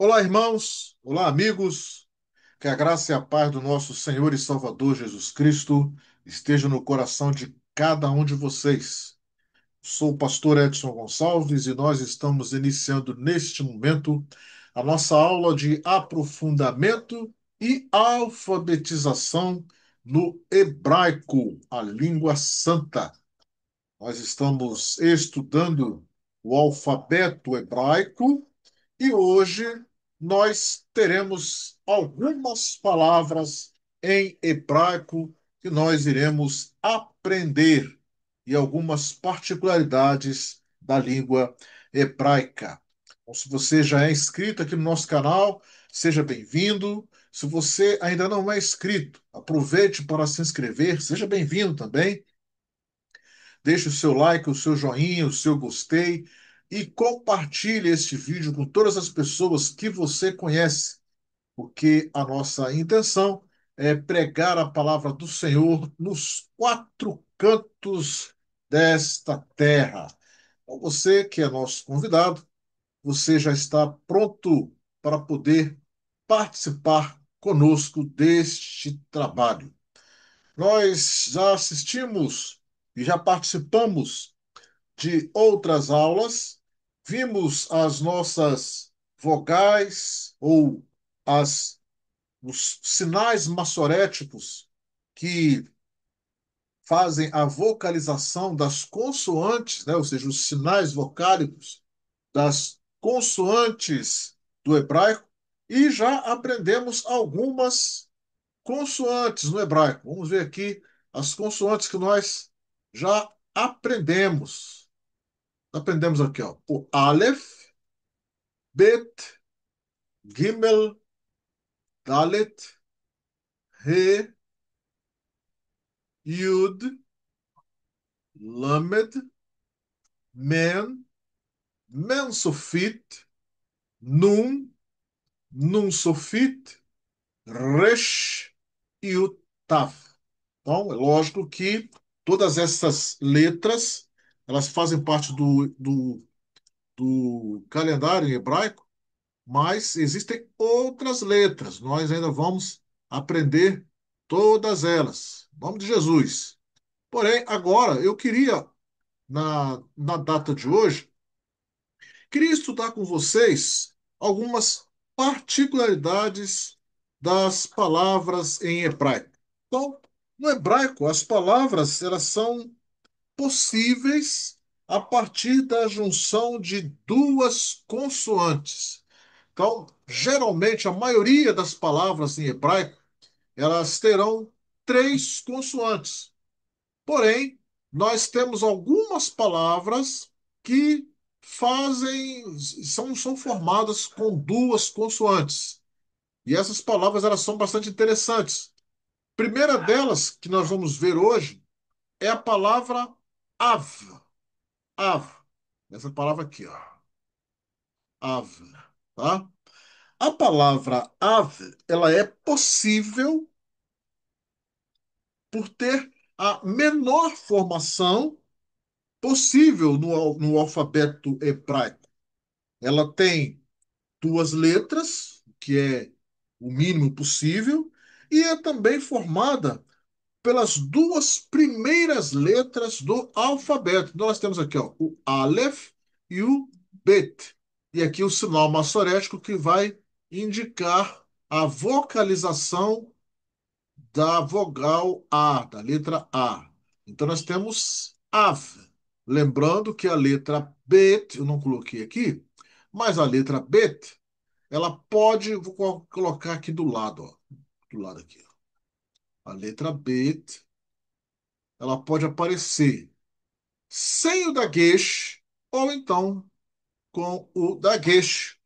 Olá, irmãos. Olá, amigos. Que a graça e a paz do nosso Senhor e Salvador Jesus Cristo esteja no coração de cada um de vocês. Sou o pastor Edson Gonçalves e nós estamos iniciando neste momento a nossa aula de aprofundamento e alfabetização no hebraico, a língua santa. Nós estamos estudando o alfabeto hebraico e hoje nós teremos algumas palavras em hebraico que nós iremos aprender e algumas particularidades da língua hebraica. Então, se você já é inscrito aqui no nosso canal, seja bem-vindo. Se você ainda não é inscrito, aproveite para se inscrever, seja bem-vindo também. Deixe o seu like, o seu joinha, o seu gostei e compartilhe este vídeo com todas as pessoas que você conhece, porque a nossa intenção é pregar a palavra do Senhor nos quatro cantos desta terra. Então, você que é nosso convidado, você já está pronto para poder participar conosco deste trabalho. Nós já assistimos e já participamos de outras aulas, vimos as nossas vogais ou os sinais maçoréticos que fazem a vocalização das consoantes, né? Ou seja, os sinais vocálicos das consoantes do hebraico, e já aprendemos algumas consoantes no hebraico. Vamos ver aqui as consoantes que nós já aprendemos. Aprendemos aqui, ó, o Aleph, Bet, Gimel, Dalet, He, Yud, Lamed, Men, Men Sofit, Nun, Nun Sofit, Resh e o Tav. Então, é lógico que todas essas letras, elas fazem parte do calendário em hebraico, mas existem outras letras. Nós ainda vamos aprender todas elas. Em nome de Jesus. Porém, agora eu queria, na data de hoje, queria estudar com vocês algumas particularidades das palavras em hebraico. Então, no hebraico, as palavras elas são possíveis a partir da junção de duas consoantes. Então, geralmente, a maioria das palavras em hebraico, elas terão três consoantes. Porém, nós temos algumas palavras que são formadas com duas consoantes. E essas palavras, elas são bastante interessantes. Primeira delas, que nós vamos ver hoje, é a palavra av. Av. Essa palavra aqui, ó. Av. Tá? A palavra ave, ela é possível por ter a menor formação possível no alfabeto hebraico. Ela tem duas letras, que é o mínimo possível, e é também formada pelas duas primeiras letras do alfabeto. Então, nós temos aqui, ó, o Aleph e o Bet. E aqui o sinal maçorético que vai indicar a vocalização da vogal A, da letra A. Então nós temos Av. Lembrando que a letra Bet, eu não coloquei aqui, mas a letra Bet, ela pode, vou colocar aqui do lado, ó, do lado aqui, ó. A letra Bet, ela pode aparecer sem o daguesh ou então com o daguesh,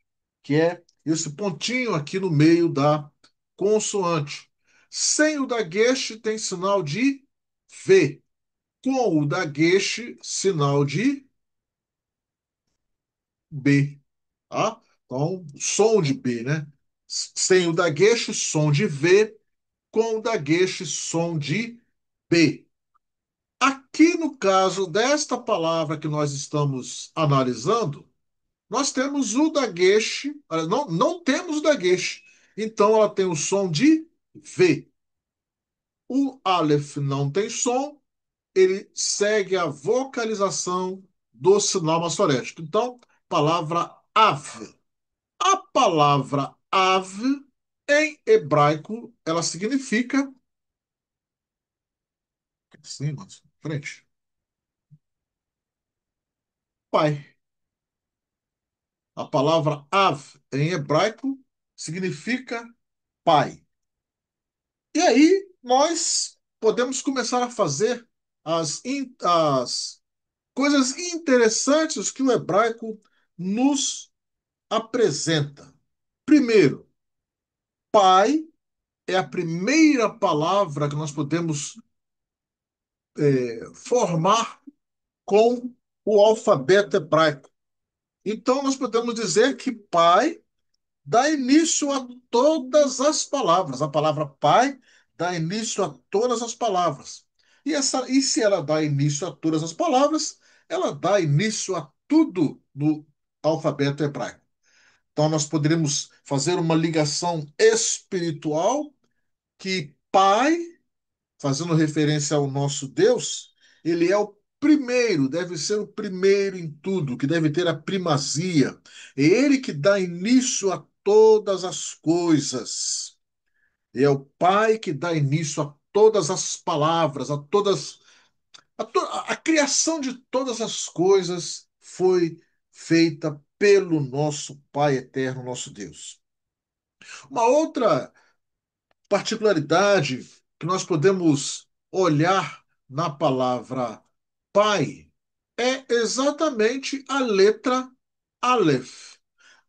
que é esse pontinho aqui no meio da consoante. Sem o daguesh tem sinal de V. Com o daguesh, sinal de B. Tá? Então, som de B, né? Sem o daguesh, som de V. Com o daguesh, som de B. Aqui no caso desta palavra que nós estamos analisando, Nós temos o dagueche, não temos o dagueche. Então ela tem o som de V. O Aleph não tem som, ele segue a vocalização do sinal maçorético. Então, palavra ave. A palavra ave, em hebraico, ela significa. Sim, mas frente. Pai. A palavra av, em hebraico, significa pai. E aí, nós podemos começar a fazer as coisas interessantes que o hebraico nos apresenta. Primeiro, pai é a primeira palavra que nós podemos formar com o alfabeto hebraico. Então, nós podemos dizer que pai dá início a todas as palavras. A palavra pai dá início a todas as palavras. E se ela dá início a todas as palavras, ela dá início a tudo no alfabeto hebraico. Então, nós poderíamos fazer uma ligação espiritual que pai, fazendo referência ao nosso Deus, ele é o primeiro, deve ser o primeiro em tudo, que deve ter a primazia. É ele que dá início a todas as coisas. É o Pai que dá início a todas as palavras, a criação de todas as coisas foi feita pelo nosso Pai eterno, nosso Deus. Uma outra particularidade que nós podemos olhar na palavra pai é exatamente a letra Aleph.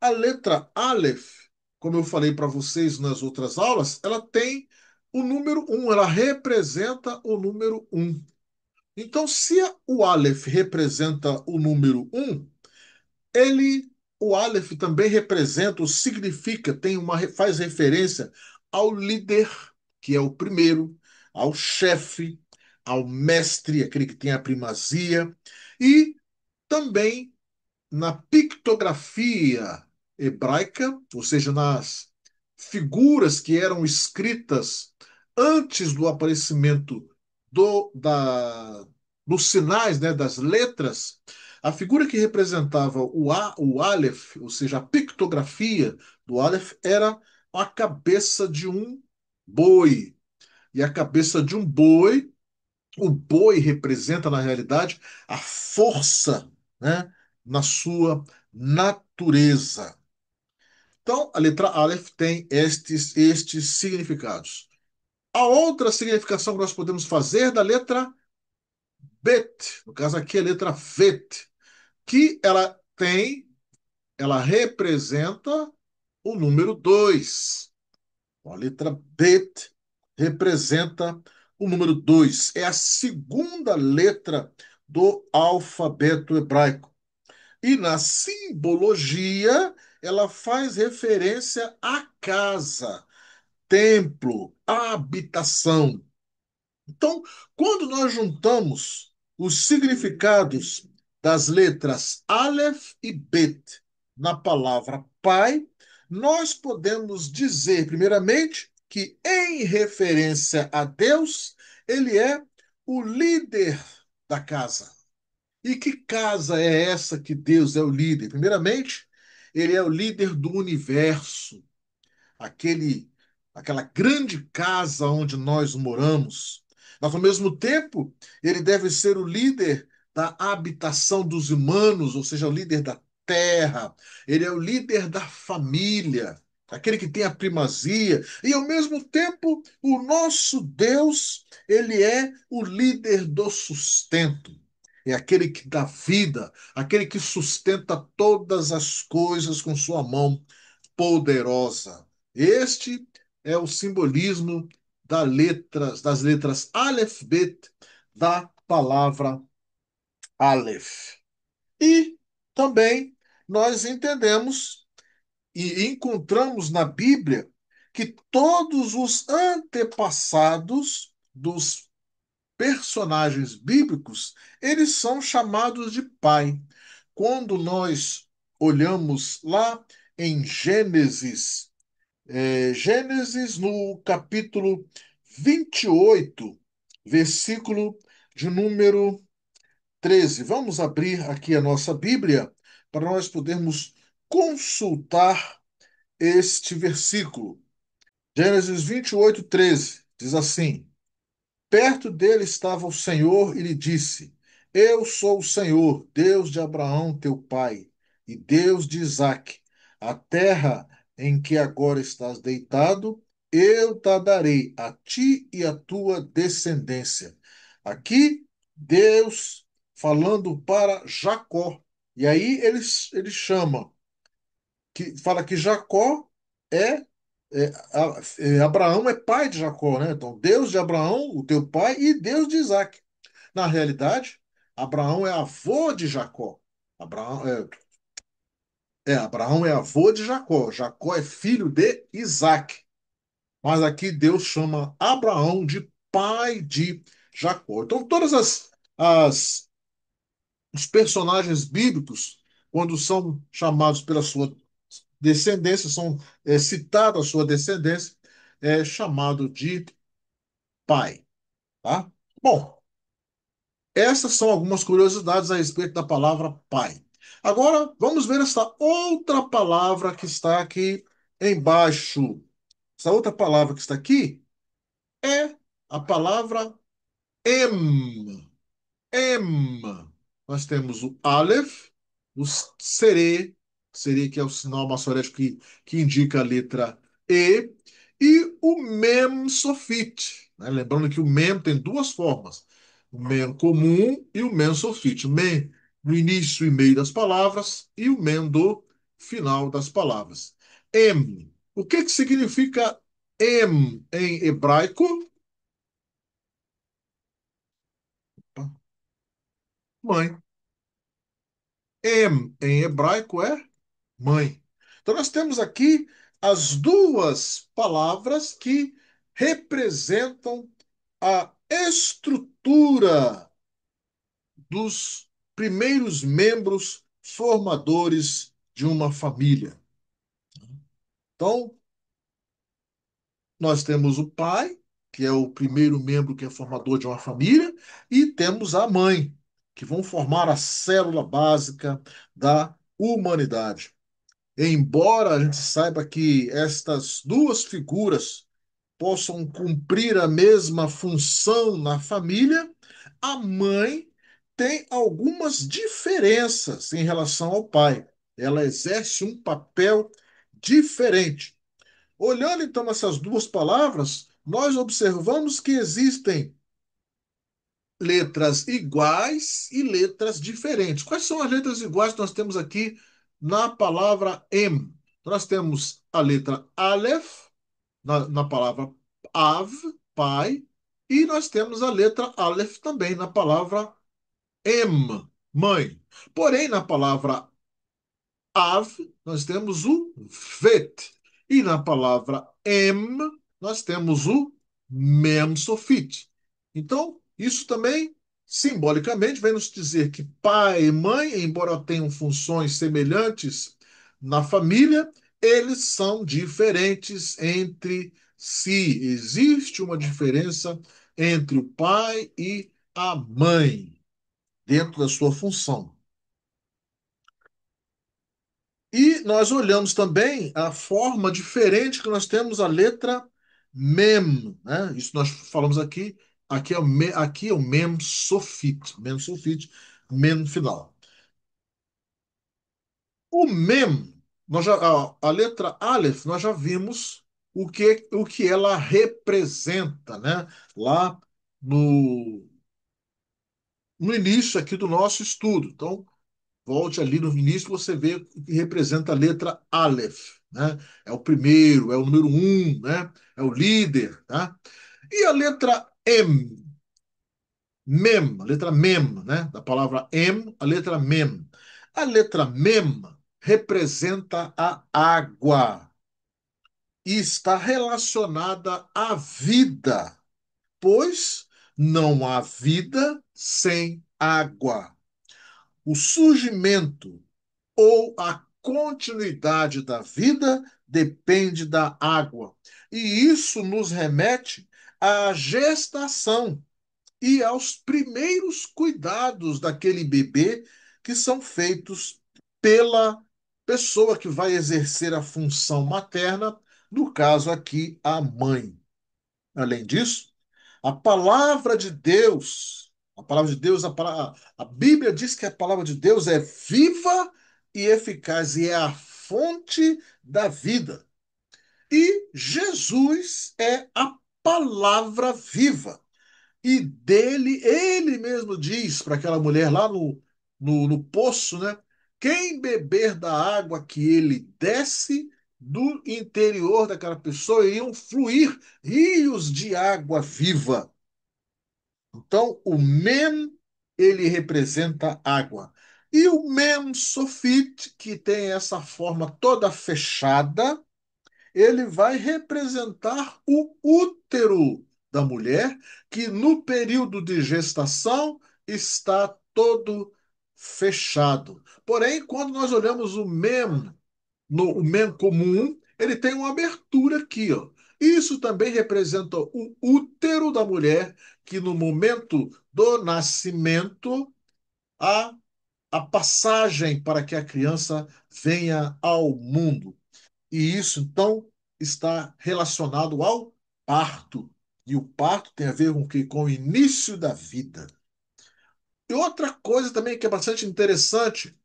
A letra Aleph, como eu falei para vocês nas outras aulas, ela tem o número um, ela representa o número um. Então, se o Aleph representa o número um, ele, o Aleph também representa, ou significa, faz referência ao líder, que é o primeiro, ao chefe, ao mestre, aquele que tem a primazia, e também na pictografia hebraica, ou seja, nas figuras que eram escritas antes do aparecimento do, da, dos sinais, né, das letras, a figura que representava o Aleph, ou seja, a pictografia do Aleph, era a cabeça de um boi. E a cabeça de um boi, o boi representa, na realidade, a força, né, na sua natureza. Então, a letra Aleph tem estes significados. A outra significação que nós podemos fazer da letra Bet, no caso aqui a letra Vet, que ela representa o número 2. A letra Bet representa o número 2. É a segunda letra do alfabeto hebraico. E na simbologia, ela faz referência à casa, templo, habitação. Então, quando nós juntamos os significados das letras Aleph e Bet na palavra pai, nós podemos dizer, primeiramente, que em referência a Deus, ele é o líder da casa. E que casa é essa que Deus é o líder? Primeiramente, ele é o líder do universo, aquele, aquela grande casa onde nós moramos. Mas, ao mesmo tempo, ele deve ser o líder da habitação dos humanos, ou seja, o líder da terra. Ele é o líder da família, aquele que tem a primazia. E, ao mesmo tempo, o nosso Deus, ele é o líder do sustento. É aquele que dá vida, aquele que sustenta todas as coisas com sua mão poderosa. Este é o simbolismo das letras Aleph Bet da palavra Aleph. E também nós entendemos e encontramos na Bíblia que todos os antepassados dos personagens bíblicos, eles são chamados de pai. Quando nós olhamos lá em Gênesis, Gênesis no capítulo 28, versículo de número 13. Vamos abrir aqui a nossa Bíblia para nós podermos consultar este versículo. Gênesis 28, 13 diz assim: Perto dele estava o Senhor e lhe disse: Eu sou o Senhor, Deus de Abraão, teu pai, e Deus de Isaque. A terra em que agora estás deitado, eu te darei a ti e à tua descendência. Aqui, Deus falando para Jacó. E aí ele chama, que fala que Jacó é Abraão é pai de Jacó, né? Então, Deus de Abraão, o teu pai, e Deus de Isaac. Na realidade, Abraão é avô de Jacó. Abraão Abraão é avô de Jacó. Jacó é filho de Isaac. Mas aqui Deus chama Abraão de pai de Jacó. Então, as os personagens bíblicos, quando são chamados pela sua descendência, são citados a sua descendência, é chamado de pai, tá? Bom, essas são algumas curiosidades a respeito da palavra pai. Agora, vamos ver essa outra palavra que está aqui embaixo. Essa outra palavra que está aqui é a palavra em. Em. Nós temos o Aleph, o Sere que é o sinal maçorético que indica a letra E, e o Mem Sofit, né? Lembrando que o Mem tem duas formas, o Mem comum e o Mem Sofit. O Mem no início e meio das palavras e o Mem do final das palavras. Em. O que que significa em hebraico? Mãe. Em hebraico é mãe. Então, nós temos aqui as duas palavras que representam a estrutura dos primeiros membros formadores de uma família. Então, nós temos o pai, que é o primeiro membro que é formador de uma família, e temos a mãe, que vão formar a célula básica da humanidade. Embora a gente saiba que estas duas figuras possam cumprir a mesma função na família, a mãe tem algumas diferenças em relação ao pai. Ela exerce um papel diferente. Olhando então essas duas palavras, nós observamos que existem letras iguais e letras diferentes. Quais são as letras iguais que nós temos aqui na palavra em? Nós temos a letra Aleph na palavra Av, pai, e nós temos a letra Aleph também na palavra Em, mãe. Porém, na palavra Av, nós temos o vet. E na palavra em, nós temos o mem sofit. Então, isso também, simbolicamente, vem nos dizer que pai e mãe, embora tenham funções semelhantes na família, eles são diferentes entre si. Existe uma diferença entre o pai e a mãe dentro da sua função. E nós olhamos também a forma diferente que nós temos a letra mem, né? Isso nós falamos aqui, aqui é o mem sofit, mem final. O mem, a letra aleph, nós já vimos o que ela representa, né? Lá no, no início aqui do nosso estudo. Então, volte ali no início, você vê o que representa a letra Aleph, né? É o primeiro, é o número um, né? É o líder, tá? E a letra M, Mem, a letra Mem, né? Da palavra M, a letra Mem. A letra Mem representa a água e está relacionada à vida, pois não há vida sem água. O surgimento ou a continuidade da vida depende da água. E isso nos remete à gestação e aos primeiros cuidados daquele bebê que são feitos pela pessoa que vai exercer a função materna, no caso aqui, a mãe. Além disso, a palavra de Deus, a Bíblia diz que a palavra de Deus é viva e eficaz e é a fonte da vida. E Jesus é a palavra viva. E dele, ele mesmo diz para aquela mulher lá no poço, né? Quem beber da água que ele desce, do interior daquela pessoa iriam fluir rios de água viva. Então, o Mem, ele representa água. E o Mem Sofit, que tem essa forma toda fechada, ele vai representar o útero da mulher, que no período de gestação está todo fechado. Porém, quando nós olhamos o mem, no o mem comum, ele tem uma abertura aqui, ó. Isso também representa o útero da mulher, que no momento do nascimento há a passagem para que a criança venha ao mundo. E isso, então, está relacionado ao parto. E o parto tem a ver com o quê? Com o início da vida. E outra coisa também que é bastante interessante,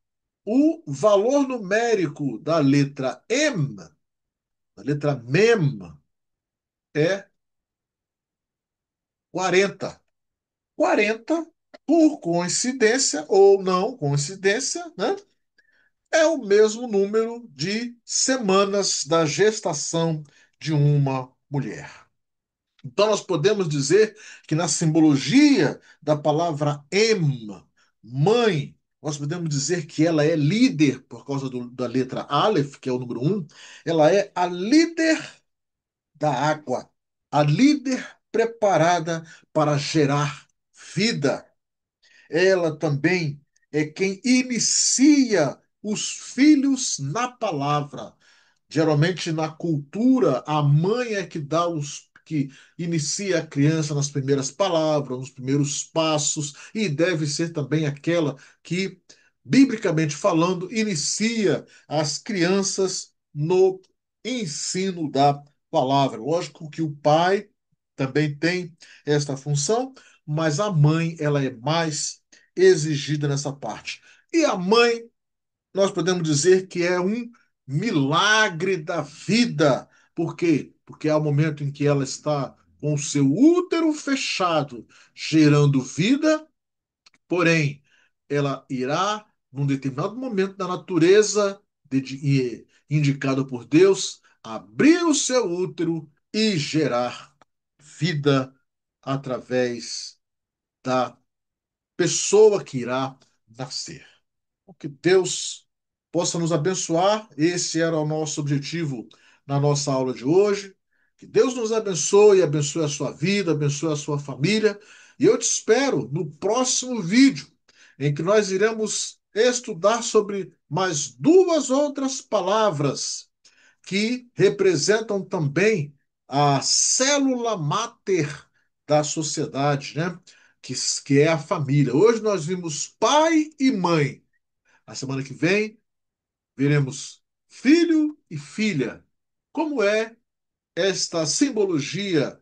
o valor numérico da letra M, da letra MEM, é 40. 40, por coincidência ou não coincidência, né? É o mesmo número de semanas da gestação de uma mulher. Então, nós podemos dizer que na simbologia da palavra mãe, nós podemos dizer que ela é líder, por causa da letra Aleph, que é o número um, ela é a líder da água, a líder preparada para gerar vida. Ela também é quem inicia os filhos na palavra. Geralmente na cultura, a mãe é que dá os que inicia a criança nas primeiras palavras, nos primeiros passos, e deve ser também aquela que, biblicamente falando, inicia as crianças no ensino da palavra. Lógico que o pai também tem esta função, mas a mãe ela é mais exigida nessa parte. E a mãe nós podemos dizer que é um milagre da vida. Por quê? Porque é o momento em que ela está com o seu útero fechado, gerando vida, porém, ela irá, num determinado momento da natureza, indicado por Deus, abrir o seu útero e gerar vida através da pessoa que irá nascer. Que Deus possa nos abençoar. Esse era o nosso objetivo na nossa aula de hoje. Que Deus nos abençoe, abençoe a sua vida, abençoe a sua família. E eu te espero no próximo vídeo, em que nós iremos estudar sobre mais duas outras palavras que representam também a célula máter da sociedade, né? Que é a família. Hoje nós vimos pai e mãe. A semana que vem, veremos filho e filha. Como é esta simbologia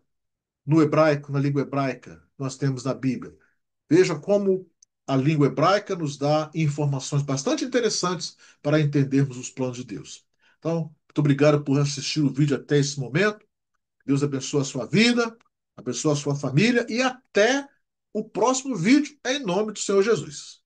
no hebraico, na língua hebraica, que nós temos na Bíblia? Veja como a língua hebraica nos dá informações bastante interessantes para entendermos os planos de Deus. Então, muito obrigado por assistir o vídeo até esse momento. Deus abençoe a sua vida, abençoe a sua família e até o próximo vídeo, em nome do Senhor Jesus.